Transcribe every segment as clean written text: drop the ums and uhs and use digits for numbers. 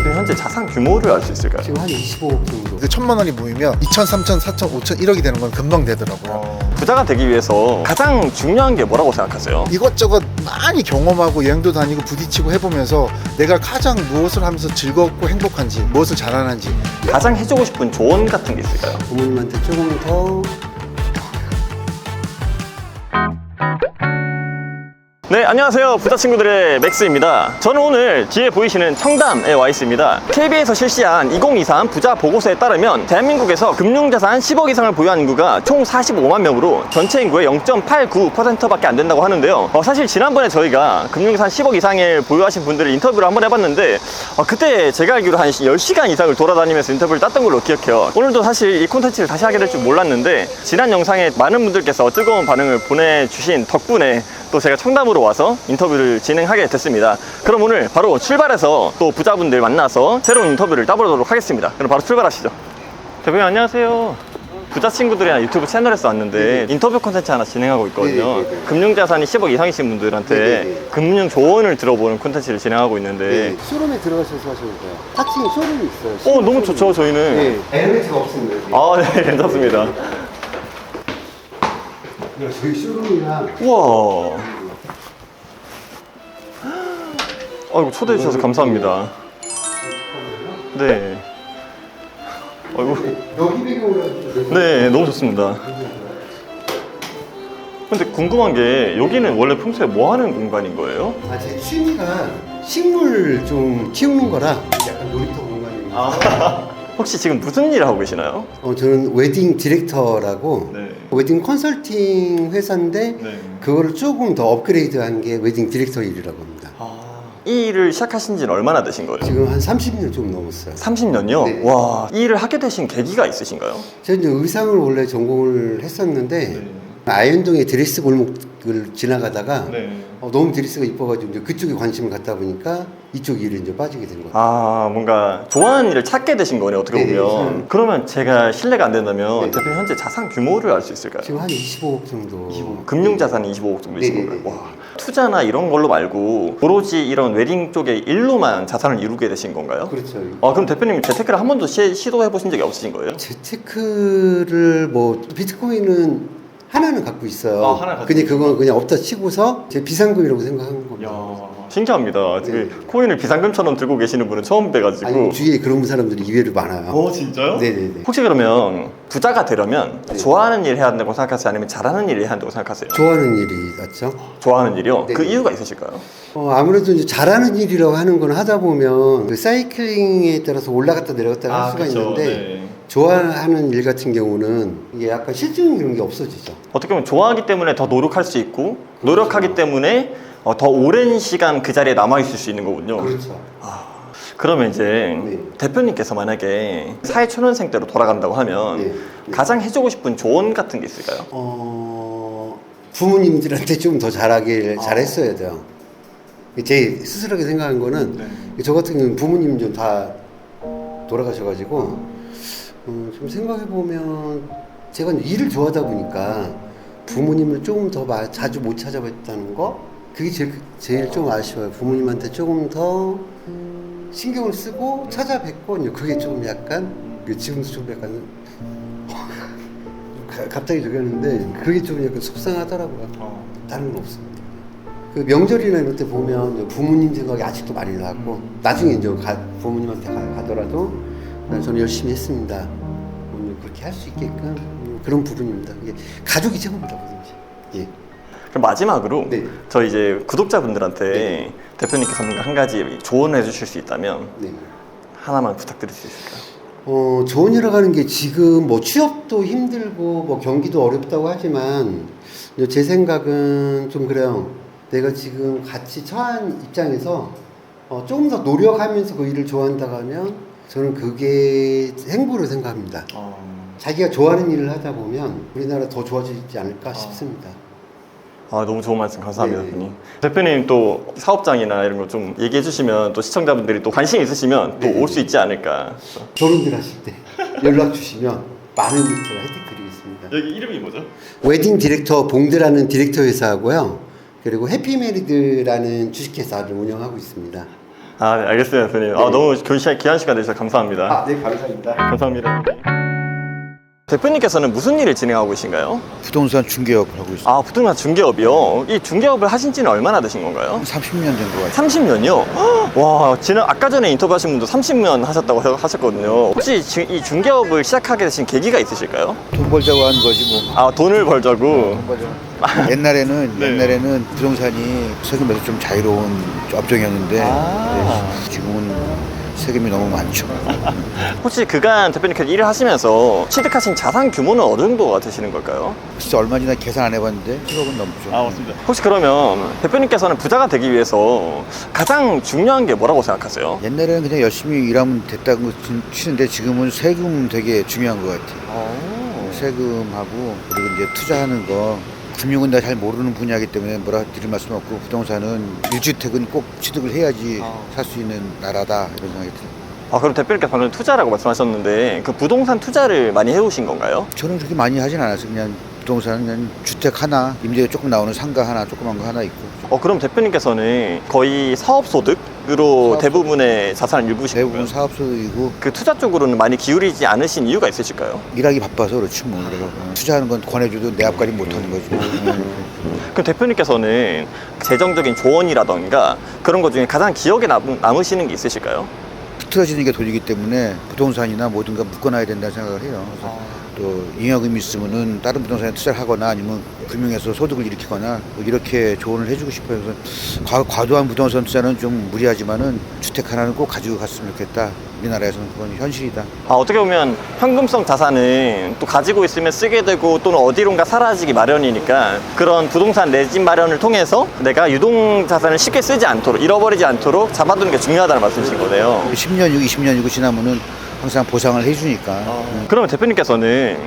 대표님 현재 자산 규모를 알 수 있을까요? 지금 한 25억 정도. 1,000만 원이 모이면 2천, 3천, 4천, 5천, 1억이 되는 건 금방 되더라고요. 부자가 되기 위해서 가장 중요한 게 뭐라고 생각하세요? 이것저것 많이 경험하고 여행도 다니고 부딪히고 해보면서 내가 가장 무엇을 하면서 즐겁고 행복한지, 무엇을 잘하는지. 가장 해주고 싶은 조언 같은 게 있을까요? 부모님한테 조금 더 네, 안녕하세요. 부자 친구들의 맥스입니다. 저는 오늘 뒤에 보이시는 청담에 와 있습니다. KB에서 실시한 2023 부자 보고서에 따르면 대한민국에서 금융자산 10억 이상을 보유한 인구가 총 45만 명으로 전체 인구의 0.89%밖에 안 된다고 하는데요. 사실 지난번에 저희가 금융자산 10억 이상을 보유하신 분들을 인터뷰를 한번 해봤는데 그때 제가 알기로 한 10시간 이상을 돌아다니면서 인터뷰를 땄던 걸로 기억해요. 오늘도 사실 이 콘텐츠를 다시 하게 될 줄 몰랐는데 지난 영상에 많은 분들께서 뜨거운 반응을 보내주신 덕분에 또 제가 청담으로 와서 인터뷰를 진행하게 됐습니다. 그럼 오늘 바로 출발해서 또 부자분들 만나서 새로운 인터뷰를 따보도록 하겠습니다. 그럼 바로 출발하시죠. 대표님 안녕하세요. 부자 친구들이랑 유튜브 채널에서 왔는데 인터뷰 콘텐츠 하나 진행하고 있거든요. 금융자산이 10억 이상이신 분들한테 금융 조언을 들어보는 콘텐츠를 진행하고 있는데 쇼룸에 들어가셔서 하셔도 돼요. 타칭 쇼룸이 있어요. 너무 좋죠 저희는. 네, 엘리베이터가 없습니다. 여기. 네 괜찮습니다. 저희 쇼룸이랑 우와. 아이고 초대해 주셔서 감사합니다. 네. 아이고. 여기 배경으로 해주세요. 네, 너무 좋습니다. 근데 궁금한 게 여기는 원래 평소에 뭐 하는 공간인 거예요? 제 취미가 식물 좀 키우는 거라 약간 놀이터 공간입니다. 혹시 지금 무슨 일 하고 계시나요? 저는 웨딩 디렉터라고 네. 웨딩 컨설팅 회사인데 네. 그거를 조금 더 업그레이드한 게 웨딩 디렉터 일이라고 합니다. 이 일을 시작하신 지는 얼마나 되신 거예요? 지금 한 30년 좀 넘었어요. 30년이요? 네. 와, 이 일을 하게 되신 계기가 있으신가요? 제가 이제 의상을 원래 전공을 했었는데 아현동의 드레스 골목을 지나가다가 너무 드레스가 이뻐가지고 이제 그쪽에 관심을 갖다 보니까 이쪽 일에 이제 빠지게 된 거예요. 뭔가 좋아하는 일을 찾게 되신 거네 어떻게 네네, 보면. 저는. 그러면 제가 실례가 안 된다면 네. 대표님 현재 자산 규모를 알 수 있을까요? 지금 한 25억 정도. 금융자산이 25억 정도 되신 네네네. 거예요. 와. 투자나 이런 걸로 말고 오로지 이런 웨딩 쪽의 일로만 자산을 이루게 되신 건가요? 그렇죠. 그럼 대표님 재테크를 한 번도 시도해 보신 적이 없으신 거예요? 재테크를 뭐 비트코인은 하나는 갖고 있어요. 하나 갖고 근데 그건 그냥 없다 치고서 제 비상금이라고 생각하는 겁니다. 신기합니다. 네. 코인을 비상금처럼 들고 계시는 분은 처음 뵈가지고. 아니 주위에 그런 사람들이 의외로 많아요. 진짜요? 네네네. 혹시 그러면 부자가 되려면 좋아하는 일 해야 한다고 생각하세요? 아니면 잘하는 일 해야 한다고 생각하세요? 좋아하는 일이 낫죠. 좋아하는 일이요? 네. 그 이유가 있으실까요? 아무래도 이제 잘하는 일이라고 하는 건 하다 보면 그 사이클링에 따라서 올라갔다 내려갔다 할 수가 있는데 네. 좋아하는 일 같은 경우는 이게 약간 실증 이런 게 없어지죠. 어떻게 보면 좋아하기 때문에 더 노력할 수 있고 노력하기 때문에 더 오랜 시간 그 자리에 남아있을 수 있는 거군요. 그렇죠. 그러면 이제 네. 대표님께서 만약에 사회초년생 때로 돌아간다고 하면 네. 가장 해주고 싶은 조언 같은 게 있을까요? 부모님들한테 좀 더 잘했어야 돼요. 제 스스로가 생각한 거는 저 같은 경우는 부모님 좀 다 돌아가셔가지고 좀 생각해 보면 제가 일을 좋아하다 보니까 부모님을 조금 더 자주 못 찾아뵀다는 거 그게 제일 좀 아쉬워요. 부모님한테 조금 더 신경을 쓰고 찾아뵙고 그게 좀 약간 지금도 좀 약간 갑자기 저기 하는데 그게 좀 약간 속상하더라고요. 다른 건 없습니다. 그 명절이나 이럴 때 보면 부모님 생각이 아직도 많이 나고 나중에 이제 부모님한테 가더라도 저는 열심히 했습니다. 그렇게 할 수 있게끔 그런 부분입니다. 이게 가족이 최고입니다. 뭐든지. 예. 그럼 마지막으로 네. 저희 이제 구독자분들한테 네. 대표님께서 뭔가 한 가지 조언해 주실 수 있다면 네. 하나만 부탁드릴 수 있을까요? 조언이라고 하는 게 지금 뭐 취업도 힘들고 뭐 경기도 어렵다고 하지만 제 생각은 좀 그래요. 내가 지금 같이 처한 입장에서 조금 더 노력하면서 그 일을 좋아한다고 하면 저는 그게 행보로 생각합니다. 자기가 좋아하는 일을 하다 보면 우리나라 더 좋아지지 않을까 싶습니다. 너무 좋은 말씀 감사합니다. 네. 대표님. 대표님 또 사업장이나 이런 거 좀 얘기해 주시면 또 시청자분들이 또 관심 있으시면 또 올 수 있지 않을까. 결혼들 하실 때 연락 주시면 많은 제가 혜택 드리겠습니다. 여기 이름이 뭐죠? 웨딩 디렉터 봉드라는 디렉터 회사하고요. 그리고 해피메리드라는 주식회사를 운영하고 있습니다. 아, 네, 알겠습니다, 대표님. 너무 귀한 시간 내주셔서 감사합니다. 네, 감사합니다. 감사합니다. 대표님께서는 무슨 일을 진행하고 계신가요? 부동산 중개업을 하고 있어요. 아, 부동산 중개업이요? 이 중개업을 하신 지는 얼마나 되신 건가요? 30년 된 것 같아요. 30년이요? 와, 아까 전에 인터뷰하신 분도 30년 하셨다고 하셨거든요. 혹시 이 중개업을 시작하게 되신 계기가 있으실까요? 돈 벌자고 하는 거지 뭐. 아, 돈을 벌자고. 옛날에는 부동산이 세금에서 좀 자유로운 업종이었는데 지금은 세금이 너무 많죠. 혹시 그간 대표님께서 일을 하시면서 취득하신 자산 규모는 어느 정도가 되시는 걸까요? 글쎄 얼마나 계산 안 해봤는데 1억은 넘죠. 맞습니다. 혹시 그러면 대표님께서는 부자가 되기 위해서 가장 중요한 게 뭐라고 생각하세요? 옛날에는 그냥 열심히 일하면 됐다고 치는데 지금은 세금 되게 중요한 것 같아요. 세금하고 그리고 이제 투자하는 거. 금융은 내가 잘 모르는 분야이기 때문에 뭐라 드릴 말씀 없고 부동산은 1주택은 꼭 취득을 해야지 살 수 있는 나라다 이런 생각이 들어요. 그럼 대표님께서 방금 투자라고 말씀하셨는데 그 부동산 투자를 많이 해오신 건가요? 저는 그렇게 많이 하진 않았어요. 그냥 부동산은 그냥 주택 하나, 임대가 조금 나오는 상가 하나, 조그만 거 하나 있고. 그럼 대표님께서는 거의 사업소득으로 대부분의 자산을 일구시고요. 대부분 사업소이고 그 투자 쪽으로는 많이 기울이지 않으신 이유가 있으실까요? 일하기 바빠서 그렇지 뭐. 그래서 투자하는 건 권해줘도 내 앞가림 못하는 거지. 그럼 대표님께서는 재정적인 조언이라던가 그런 것 중에 가장 기억에 남으시는 게 있으실까요? 틀어지는 게 돈이기 때문에 부동산이나 뭐든가 묶어놔야 된다는 생각을 해요. 그래서 또 잉여금이 있으면은 다른 부동산에 투자를 하거나 아니면 금융에서 소득을 일으키거나 뭐 이렇게 조언을 해주고 싶어요. 그래서 과도한 부동산 투자는 좀 무리하지만은 주택 하나는 꼭 가지고 갔으면 좋겠다. 우리나라에서는 그건 현실이다. 어떻게 보면 현금성 자산은 또 가지고 있으면 쓰게 되고 또는 어디론가 사라지기 마련이니까 그런 부동산 내 집 마련을 통해서 내가 유동 자산을 쉽게 쓰지 않도록 잃어버리지 않도록 잡아두는 게 중요하다는 말씀이신 거네요. 10년, 20년 지나면은 항상 보상을 해주니까. 그러면 대표님께서는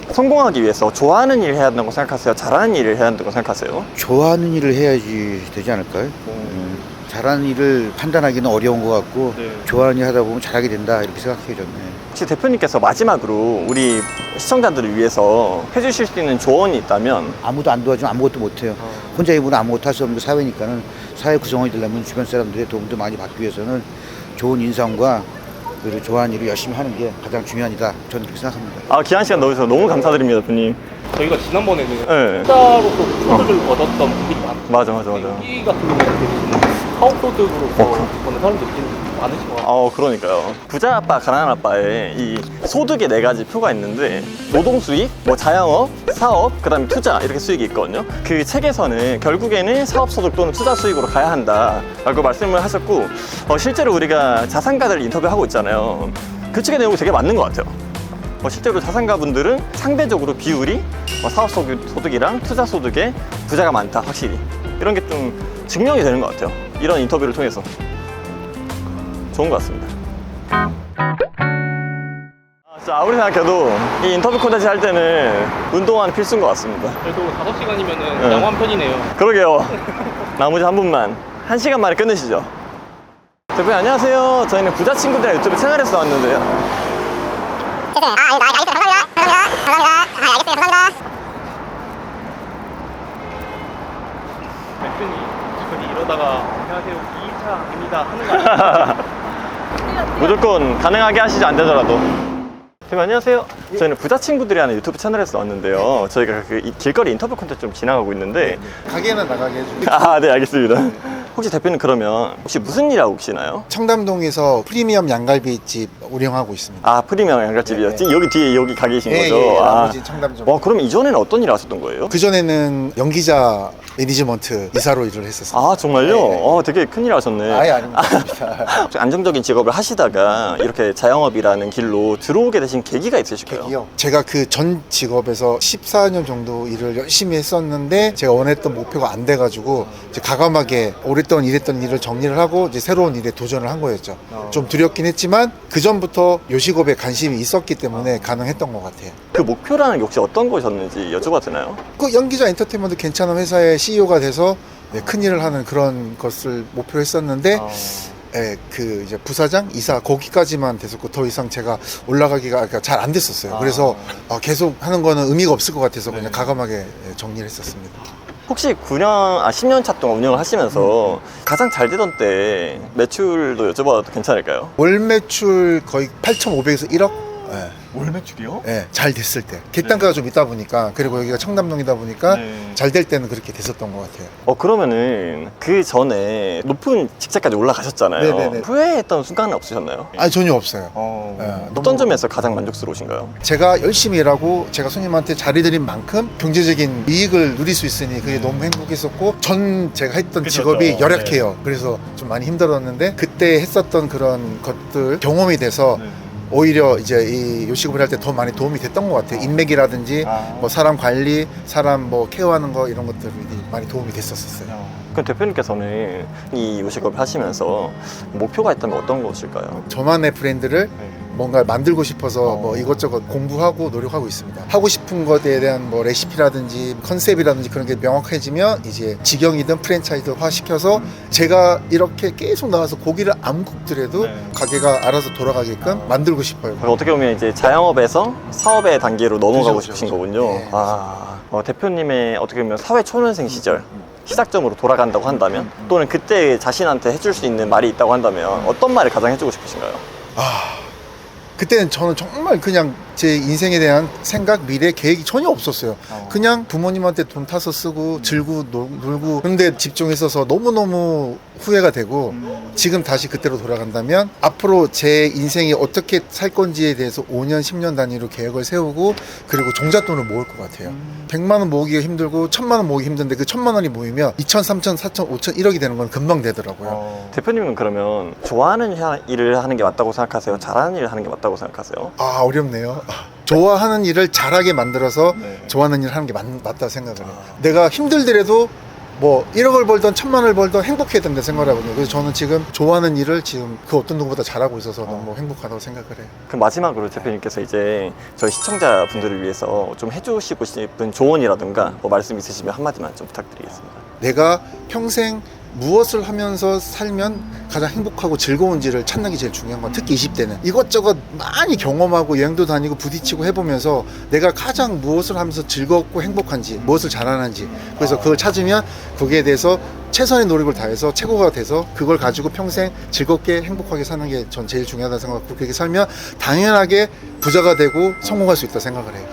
성공하기 위해서 좋아하는 일을 해야 된다고 생각하세요? 잘하는 일을 해야 된다고 생각하세요? 좋아하는 일을 해야지 되지 않을까요? 잘하는 일을 판단하기는 어려운 것 같고 좋아하는 일 하다 보면 잘하게 된다 이렇게 생각해요 저는. 혹시 대표님께서 마지막으로 우리 시청자들을 위해서 해주실 수 있는 조언이 있다면? 아무도 안 도와주면 아무것도 못해요. 혼자 입으면 아무것도 할 수 없는 사회니까는 사회 구성원이 되려면 주변 사람들의 도움도 많이 받기 위해서는 좋은 인상과 그리고 좋아하는 일을 열심히 하는 게 가장 중요하다. 저는 그렇게 생각합니다. 귀한 시간 넣어주셔서 너무 감사드립니다, 대표님. 저희가 지난번에는 네. 투자로서 소득을 얻었던 분들이 많아요. 맞아. 여기 같은 경우는 사업소득으로서 버는 사람들이 많으신 것 같아요. 그러니까요. 부자 아빠, 가난한 아빠의 이 소득의 4가지 표가 있는데 노동 수익, 자영업, 사업, 그다음에 투자 이렇게 수익이 있거든요. 그 책에서는 결국에는 사업 소득 또는 투자 수익으로 가야 한다라고 말씀을 하셨고 실제로 우리가 자산가들 인터뷰하고 있잖아요. 그 책의 내용이 되게 맞는 것 같아요. 실제로 자산가분들은 상대적으로 비율이 사업 소득이랑 투자 소득에 부자가 많다, 확실히. 이런 게 좀 증명이 되는 것 같아요. 이런 인터뷰를 통해서. 좋은 것 같습니다. 아무리 생각해도 이 인터뷰 콘텐츠 할 때는 운동화는 필수인 것 같습니다. 그래도 5시간이면 네. 양호한 편이네요. 그러게요. 나머지 한 분만 1시간 만에 끝내시죠. 대표님 안녕하세요. 저희는 부자 친구들이랑 유튜브 채널에서 왔는데요. 대표님 저희 이러다가 안녕하세요 2차입니다 하는 거 아니에요? 무조건 가능하게 하시죠, 안 되더라도. 대표님 안녕하세요. 저희는 부자 친구들이라는 유튜브 채널에서 왔는데요. 저희가 이 길거리 인터뷰 콘텐츠 좀 진행하고 있는데 가게는 나가게 해주고. 네, 알겠습니다. 혹시 대표님 그러면 혹시 무슨 일 하고 계시나요? 청담동에서 프리미엄 양갈비집 운영하고 있습니다. 프리미엄 양갈집이요. 네. 지금 여기 뒤에 여기 가게이신 거죠? 나머지 청담동. 그럼 이전에는 어떤 일을 하셨던 거예요? 그전에는 연기자 매니지먼트 이사로 일을 했었어요. 정말요? 네. 되게 큰일 하셨네. 아닙니다. 안정적인 직업을 하시다가 이렇게 자영업이라는 길로 들어오게 되신 계기가 있으실까요? 제가 그 전 직업에서 14년 정도 일을 열심히 했었는데 제가 원했던 목표가 안 돼가지고 이제 가감하게 오랫동안 일했던 일을 정리를 하고 이제 새로운 일에 도전을 한 거였죠. 좀 두렵긴 했지만 그 전부터 요식업에 관심이 있었기 때문에 가능했던 것 같아요. 그 목표라는 게 혹시 어떤 거셨는지 여쭤봐도 되나요? 그 연기자 엔터테인먼트 괜찮은 회사의 CEO가 돼서 큰 일을 하는 그런 것을 목표로 했었는데 그 이제 부사장, 이사 거기까지만 됐었고 더 이상 제가 올라가기가 잘 안 됐었어요. 그래서 계속 하는 거는 의미가 없을 것 같아서 그냥 가감하게 정리를 했었습니다. 혹시 10년 차 동안 운영을 하시면서 가장 잘 되던 때 매출도 여쭤봐도 괜찮을까요? 월 매출 거의 8,500에서 1억? 예. 월 매출이요? 예, 잘 됐을 때. 객단가가 좀 있다 보니까, 그리고 여기가 청담동이다 보니까 네. 잘 될 때는 그렇게 됐었던 것 같아요. 그러면은 그 전에 높은 직책까지 올라가셨잖아요. 네네네. 후회했던 순간은 없으셨나요? 아니, 전혀 없어요. 어. 어떤 점에서 가장 만족스러우신가요? 제가 열심히 일하고 제가 손님한테 잘해드린 만큼 경제적인 이익을 누릴 수 있으니 그게 너무 행복했었고, 전 제가 했던 그쵸, 직업이 그쵸. 열악해요. 그래서 좀 많이 힘들었는데 그때 했었던 그런 것들 경험이 돼서 네. 오히려 이제 이 요식업을 할 때 더 많이 도움이 됐던 것 같아요. 인맥이라든지 뭐 사람 관리, 사람 뭐 케어하는 거 이런 것들이 많이 도움이 됐었어요. 그럼 대표님께서는 이 요식업을 하시면서 목표가 있다면 어떤 것일까요? 저만의 브랜드를 뭔가 만들고 싶어서 뭐 이것저것 공부하고 노력하고 있습니다. 하고 싶은 것에 대한 뭐 레시피라든지 컨셉이라든지 그런 게 명확해지면 이제 직영이든 프랜차이즈화 시켜서 제가 이렇게 계속 나와서 고기를 안 굽더라도 네. 가게가 알아서 돌아가게끔 만들고 싶어요. 그러니까 어떻게 보면 이제 자영업에서 사업의 단계로 넘어가고 그죠, 싶으신 그죠. 거군요. 네, 대표님의 어떻게 보면 사회 초년생 시절 시작점으로 돌아간다고 한다면 또는 그때 자신한테 해줄 수 있는 말이 있다고 한다면 어떤 말을 가장 해주고 싶으신가요? 그때는 저는 정말 그냥 제 인생에 대한 생각, 미래, 계획이 전혀 없었어요. 그냥 부모님한테 돈 타서 쓰고 즐고 놀고 그런데 집중했어서 너무너무 후회가 되고 지금 다시 그때로 돌아간다면 앞으로 제 인생이 어떻게 살 건지에 대해서 5년, 10년 단위로 계획을 세우고 그리고 종잣돈을 모을 것 같아요. 100만 원 모으기가 힘들고 1000만 원 모으기 힘든데 그 1000만 원이 모이면 2000, 3000, 4000, 5000, 1억이 되는 건 금방 되더라고요. 대표님은 그러면 좋아하는 일을 하는 게 맞다고 생각하세요? 잘하는 일을 하는 게 맞다고 생각하세요? 어렵네요. 좋아하는 일을 잘하게 만들어서 네. 좋아하는 일을 하는 게 맞다 생각을 해요. 내가 힘들더라도 뭐 1억을 벌던 1000만 원을 벌던 행복해야 된다 생각을 하거든요. 그래서 저는 지금 좋아하는 일을 지금 그 어떤 누구보다 잘하고 있어서 너무 행복하다고 생각을 해요. 그럼 마지막으로 대표님께서 이제 저희 시청자분들을 위해서 좀 해주시고 싶은 조언이라든가 뭐 말씀 있으시면 한마디만 좀 부탁드리겠습니다. 내가 평생 무엇을 하면서 살면 가장 행복하고 즐거운지를 찾는 게 제일 중요한 건 특히 20대는 이것저것 많이 경험하고 여행도 다니고 부딪히고 해보면서 내가 가장 무엇을 하면서 즐겁고 행복한지 무엇을 잘하는지 그래서 그걸 찾으면 거기에 대해서 최선의 노력을 다해서 최고가 돼서 그걸 가지고 평생 즐겁게 행복하게 사는 게 전 제일 중요하다고 생각하고 그렇게 살면 당연하게 부자가 되고 성공할 수 있다고 생각을 해요.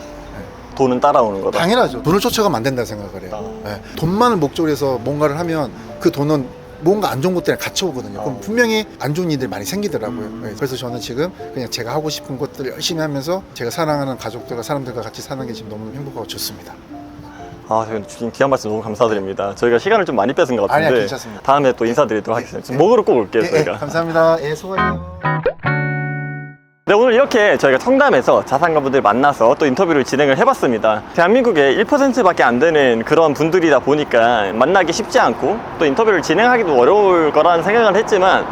돈은 따라오는 거다. 당연하죠. 돈을 쫓아가면 안 된다고 생각을 해요. 네. 돈만을 목적으로 해서 뭔가를 하면 그 돈은 뭔가 안 좋은 것 때문에 같이 오거든요. 그럼 분명히 안 좋은 일들이 많이 생기더라고요. 네. 그래서 저는 지금 그냥 제가 하고 싶은 것들을 열심히 하면서 제가 사랑하는 가족들과 사람들과 같이 사는 게 지금 너무 행복하고 좋습니다. 지금 귀한 말씀 너무 감사드립니다. 저희가 시간을 좀 많이 뺏은 것 같은데 아니야, 괜찮습니다. 다음에 또 인사드리도록 하겠습니다. 지금 먹으러 꼭 올게요, 저희가. 감사합니다. 수고하세요. 네, 오늘 이렇게 저희가 청담에서 자산가분들 만나서 또 인터뷰를 진행을 해봤습니다. 대한민국에 1%밖에 안 되는 그런 분들이다 보니까 만나기 쉽지 않고 또 인터뷰를 진행하기도 어려울 거라는 생각을 했지만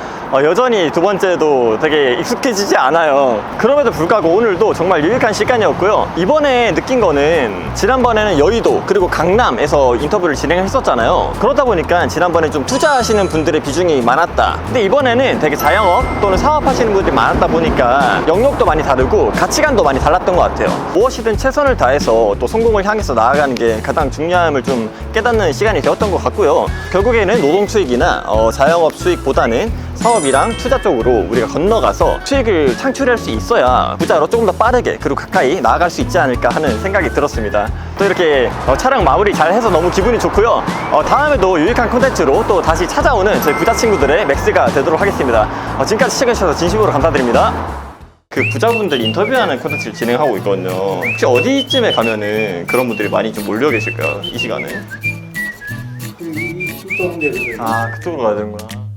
여전히 두 번째도 되게 익숙해지지 않아요. 그럼에도 불구하고 오늘도 정말 유익한 시간이었고요. 이번에 느낀 거는 지난번에는 여의도 그리고 강남에서 인터뷰를 진행을 했었잖아요. 그러다 보니까 지난번에 좀 투자하시는 분들의 비중이 많았다. 근데 이번에는 되게 자영업 또는 사업하시는 분들이 많았다 보니까 영역도 많이 다르고 가치관도 많이 달랐던 것 같아요. 무엇이든 최선을 다해서 또 성공을 향해서 나아가는 게 가장 중요함을 좀 깨닫는 시간이 되었던 것 같고요. 결국에는 노동 수익이나 자영업 수익보다는 사업이랑 투자 쪽으로 우리가 건너가서 수익을 창출할 수 있어야 부자로 조금 더 빠르게 그리고 가까이 나아갈 수 있지 않을까 하는 생각이 들었습니다. 또 이렇게 촬영 마무리 잘 해서 너무 기분이 좋고요. 다음에도 유익한 콘텐츠로 또 다시 찾아오는 저희 부자 친구들의 맥스가 되도록 하겠습니다. 지금까지 시청해주셔서 진심으로 감사드립니다. 그 부자분들 인터뷰하는 콘텐츠를 진행하고 있거든요. 혹시 어디쯤에 가면은 그런 분들이 많이 좀 몰려 계실까요? 이 시간에? 그쪽으로 가야 되는구나.